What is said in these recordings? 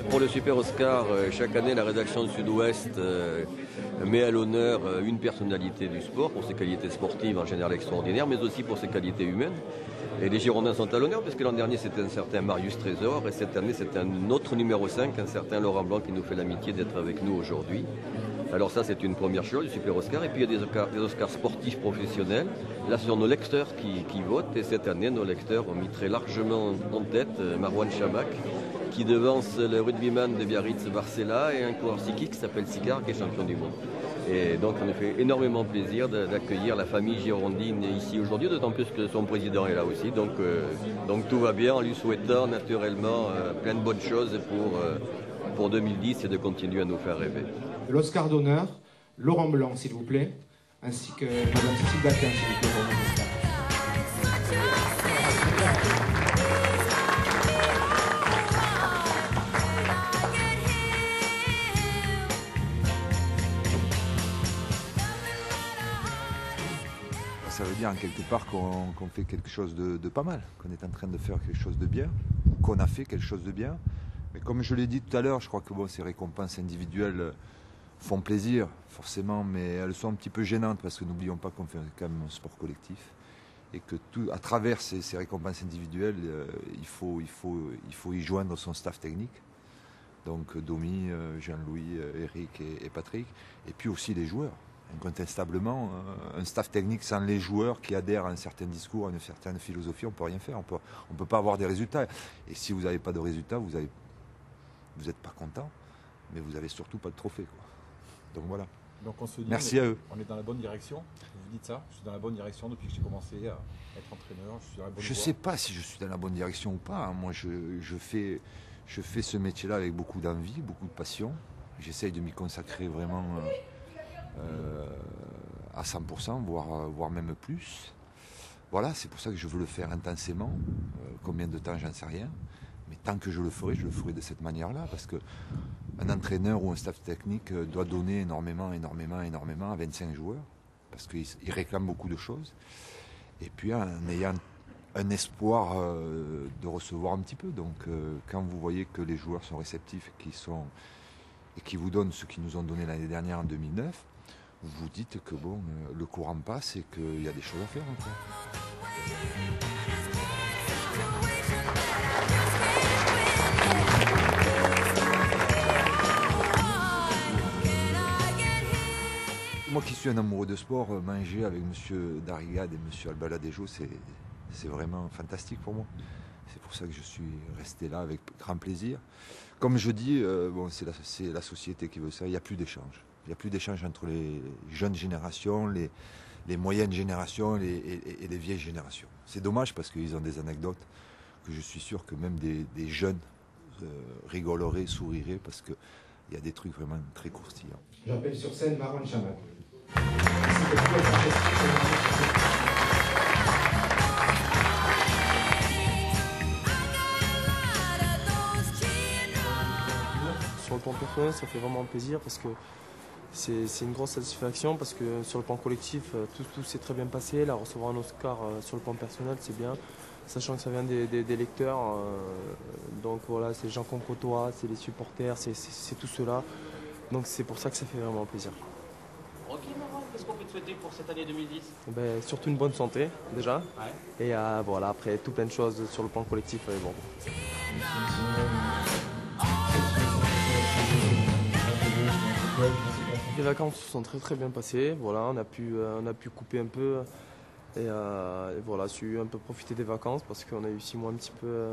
Pour le Super Oscar, chaque année, la rédaction de Sud-Ouest met à l'honneur une personnalité du sport pour ses qualités sportives en général extraordinaires, mais aussi pour ses qualités humaines. Et les Girondins sont à l'honneur, puisque l'an dernier, c'était un certain Marius Trésor, et cette année, c'est un autre numéro 5, un certain Laurent Blanc, qui nous fait l'amitié d'être avec nous aujourd'hui. Alors ça, c'est une première chose, du Super Oscar. Et puis, il y a des Oscars sportifs professionnels. Là, ce sont nos lecteurs qui votent. Et cette année, nos lecteurs ont mis très largement en tête Marouane Chamakh, qui devance le rugbyman de Biarritz, Barcella, et un coureur cyclique qui s'appelle Sicard, qui est champion du monde. Et donc, ça nous fait énormément plaisir d'accueillir la famille girondine ici aujourd'hui, d'autant plus que son président est là aussi. Donc tout va bien, en lui souhaitant naturellement plein de bonnes choses pour 2010 et de continuer à nous faire rêver. L'Oscar d'honneur, Laurent Blanc, s'il vous plaît, ainsi que Madame Cécile Daquin, s'il vous plaît, pour l'Oscar. Ça veut dire en quelque part qu'on fait quelque chose de pas mal, qu'on est en train de faire quelque chose de bien, qu'on a fait quelque chose de bien. Mais comme je l'ai dit tout à l'heure, je crois que ces récompenses individuelles font plaisir, forcément, mais elles sont un petit peu gênantes parce que n'oublions pas qu'on fait quand même un sport collectif et que à travers ces récompenses individuelles, il faut y joindre son staff technique. Donc Domi, Jean-Louis, Eric et Patrick, et puis aussi les joueurs. Incontestablement, un staff technique sans les joueurs qui adhèrent à un certain discours, à une certaine philosophie, on ne peut rien faire. On ne peut pas avoir des résultats. Et si vous n'avez pas de résultats, vous n'êtes pas content, mais vous n'avez surtout pas de trophée, quoi. Donc voilà. Donc on se dit, merci à eux. On est dans la bonne direction. Vous dites ça, je suis dans la bonne direction depuis que j'ai commencé à être entraîneur. Je ne sais pas si je suis dans la bonne direction ou pas. Moi, je fais ce métier-là avec beaucoup d'envie, beaucoup de passion. J'essaye de m'y consacrer vraiment à 100%, voire même plus. Voilà, c'est pour ça que je veux le faire intensément. Combien de temps, j'en sais rien. Mais tant que je le ferai de cette manière-là, parce qu'un entraîneur ou un staff technique doit donner énormément à 25 joueurs, parce qu'ils réclament beaucoup de choses. Et puis en ayant un espoir de recevoir un petit peu. Donc quand vous voyez que les joueurs sont réceptifs et qui vous donnent ce qu'ils nous ont donné l'année dernière en 2009, vous vous dites que bon, le courant passe et qu'il y a des choses à faire encore. Moi qui suis un amoureux de sport, manger avec M. Darrigade et M. Albaladejo, c'est vraiment fantastique pour moi. C'est pour ça que je suis resté là avec grand plaisir. Comme je dis, c'est la société qui veut ça, il n'y a plus d'échange. Il n'y a plus d'échange entre les jeunes générations, les moyennes générations et les vieilles générations. C'est dommage parce qu'ils ont des anecdotes que je suis sûr que même des jeunes rigoleraient, souriraient parce qu'il y a des trucs vraiment très croustillants. J'appelle sur scène Marouane Chamakh. Sur le plan personnel, ça fait vraiment plaisir parce que c'est une grosse satisfaction parce que sur le plan collectif, tout s'est très bien passé. Là, recevoir un Oscar sur le plan personnel, c'est bien, sachant que ça vient des lecteurs. Donc voilà, c'est les gens qu'on côtoie, c'est les supporters, c'est tout cela. Donc c'est pour ça que ça fait vraiment plaisir. Ok, Marouane, qu'est-ce qu'on peut te souhaiter pour cette année 2010 ? Surtout une bonne santé, déjà. Ouais. Et voilà, après, tout plein de choses sur le plan collectif. Bon. Les vacances se sont très bien passées. Voilà, on a pu couper un peu. Et voilà, j'ai eu un peu profiter des vacances parce qu'on a eu 6 mois un petit peu.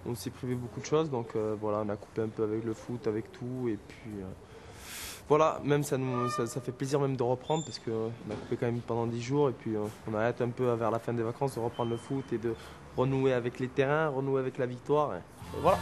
On s'est privé beaucoup de choses. Donc voilà, on a coupé un peu avec le foot, avec tout. Et puis. Voilà, même ça fait plaisir même de reprendre parce qu'on a coupé quand même pendant 10 jours et puis on a hâte un peu vers la fin des vacances de reprendre le foot et de renouer avec les terrains, renouer avec la victoire. Et voilà.